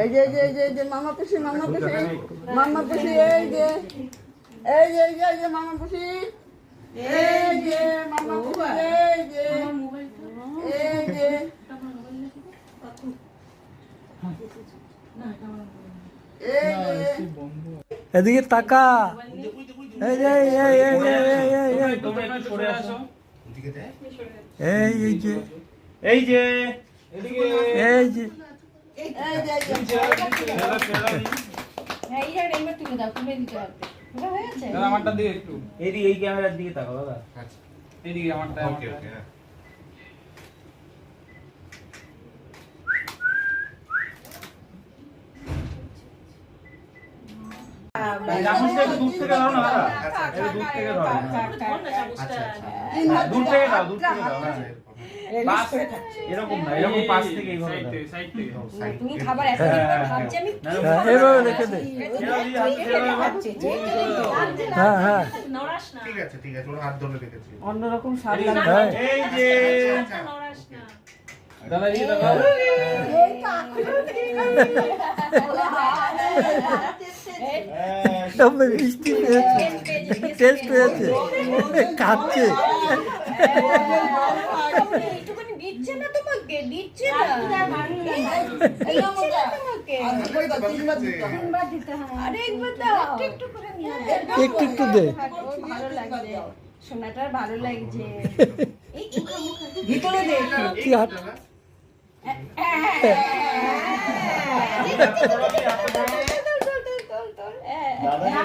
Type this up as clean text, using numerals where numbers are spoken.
এই যে মামা পুষি এই যে মামা পুষি এদিকে তাকা। এই যে আমারটার দিকে একটু এই ক্যামেরার দিকে তাকাও দাদা। এইদিকে আমারটা। ওকে ওকে দূর থেকে দাও না দাদা, দূর থেকে দাও, দূর থেকে দাও, পাশ এরকম না, এরকম পাশ থেকে এইভাবে দাও। সাইড থেকে তুমি খাবার এত ভাবছি আমি এভাবে রেখে দে। হ্যাঁ ঠিক আছে ওর হাত ধরে রেখেছি। অন্যরকম স্বাদ এই যে দাদা এই দাদা মিষ্টি পেয়েছে, টেস্ট পেয়েছে, খাচ্ছে। দিচ্ছে না তোমাকে, দিচ্ছে না আরে একবার দাও, একটু করে নিয়ে একটু দে। ভালো লাগছে সোনাটার, ভালো লাগছে। ভিতরে দে কি হাত হ্যাঁ